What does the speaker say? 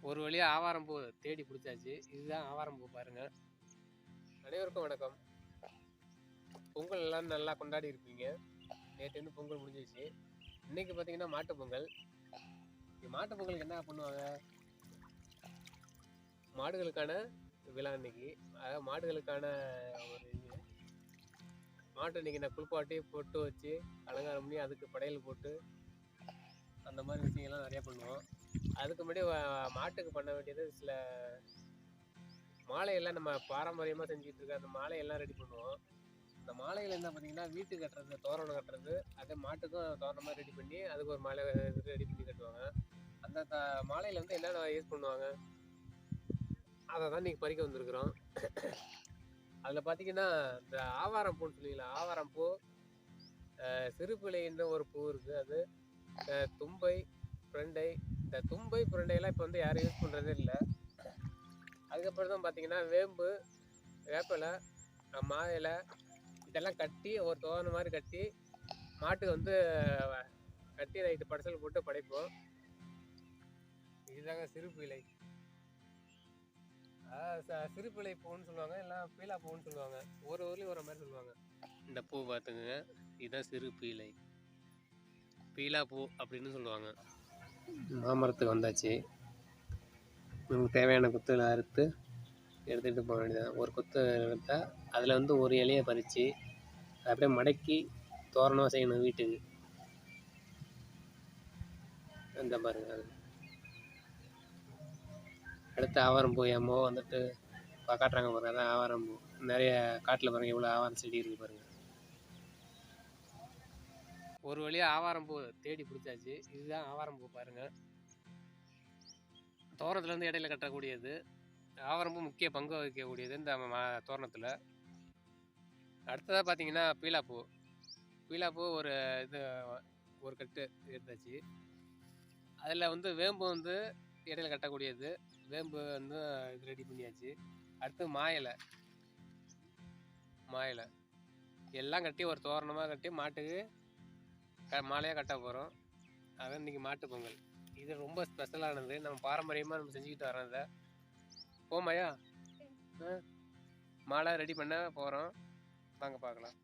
ஒரு வழியா ஆவாரம் பூ தேடி பிடிச்சாச்சு. இதுதான் ஆவாரம் பூ பாருங்க. அனைவருக்கும் வணக்கம். பொங்கல் எல்லாம் நல்லா கொண்டாடி இருப்பீங்க. நேற்று வந்து பொங்கல் முடிஞ்சிச்சு. இன்னைக்கு பார்த்தீங்கன்னா மாட்டுப் பொங்கல். மாட்டுப் பொங்கலுக்கு என்ன பண்ணுவாங்க? மாடுகளுக்கான விழா இன்னைக்கு. அதாவது மாடுகளுக்கான ஒரு இது. மாட்டை இன்னைக்கு நான் குளிப்பாட்டி பொட்டு வச்சு அலங்காரம் பண்ணி அதுக்கு படையல் போட்டு அந்த மாதிரி விஷயங்கள்லாம் நிறையா பண்ணுவோம். அதுக்கு முன்னாடி மாட்டுக்கு பண்ண வேண்டியது சில மாலையெல்லாம் நம்ம பாரம்பரியமாக செஞ்சுட்டு இருக்க அந்த மாலையெல்லாம் ரெடி பண்ணுவோம். இந்த மாலைகள் என்ன பார்த்தீங்கன்னா வீட்டுக்கு கட்டுறது, தோரணம் கட்டுறது, அதே மாட்டுக்கும் தோரணமாக ரெடி பண்ணி அதுக்கு ஒரு மாலை ரெடி பண்ணி கட்டுவாங்க. அந்த மாலையில் வந்து என்னென்ன யூஸ் பண்ணுவாங்க அதை தான் இன்றைக்கி பறிக்க வந்திருக்கிறோம். அதில் பார்த்தீங்கன்னா இந்த ஆவாரம் பூன்னு சொல்லுவீங்களா, ஆவாரம் பூ, சிறுபிள்ளைன்ற ஒரு பூ இருக்குது, அது தும்பை, பிரண்டை. இந்த தும்பை பிரண்டையெல்லாம் இப்போ வந்து யாரும் யூஸ் பண்ணுறதே இல்லை. அதுக்கப்புறம் தான் பார்த்தீங்கன்னா வேம்பு, வேப்பிலை, மா இலை இதெல்லாம் கட்டி ஒரு தோரணை மாதிரி கட்டி மாட்டுக்கு வந்து கட்டி நைட்டு படைசல் போட்டு படைப்போம். இதுதாங்க சிறுபிள்ளை. சிறுபிள்ளை பூன்னு சொல்லுவாங்க, இல்லை பீலா பூன்னு சொல்லுவாங்க. ஒரு ஊர்லேயும் ஒரு மாதிரி சொல்லுவாங்க. இந்த பூ பார்த்துக்குங்க, இதுதான் சிறுபிள்ளை. பீலா பூ அப்படின்னு சொல்லுவாங்க. மாமரத்துக்கு வந்தாச்சு. நமக்கு தேவையான குத்துகளை அறுத்து எடுத்துகிட்டு போக வேண்டியதான். ஒரு குத்து எடுத்தால் அதில் வந்து ஒரு இலையை பறித்து அப்படியே மடக்கி தோரணமாக செய்யணும் வீட்டுக்கு. அந்த பாருங்க, அது அடுத்து ஆவாரம் பூ எம்மோ வந்துட்டு காட்டுறாங்க பாருங்க, அதான் ஆவாரம் பூ. நிறைய காட்டில் பாருங்கள் இவ்வளோ ஆவாரம் செடி இருக்குது பாருங்கள். ஒரு வழியாக ஆவாரம் பூ தேடி பிடிச்சாச்சு. இதுதான் ஆவாரம் பூ பாருங்கள். தோரணத்துலேருந்து இடையில கட்டக்கூடியது. ஆவாரம் பூ முக்கிய பங்கு வகிக்கக்கூடியது இந்த தோரணத்தில். அடுத்ததாக பார்த்தீங்கன்னா பீலாப்பூ. பீலாப்பூ ஒரு இது ஒரு கட்டு எடுத்தாச்சு. அதில் வந்து வேம்பு வந்து இடையில கட்டக்கூடியது. வேம்பு வந்து இது ரெடி பண்ணியாச்சு. அடுத்து மாயிலை எல்லாம் கட்டி ஒரு தோரணமாக கட்டி மாட்டுக்கு மாலையாக கட்ட போகிறோம். அதான் இன்றைக்கி மாட்டு பொங்கல். இது ரொம்ப ஸ்பெஷலானது, நம்ம பாரம்பரியமாக நம்ம செஞ்சுக்கிட்டு வரோம். போமாயா மாலை ரெடி பண்ண போகிறோம், வாங்க பார்க்கலாம்.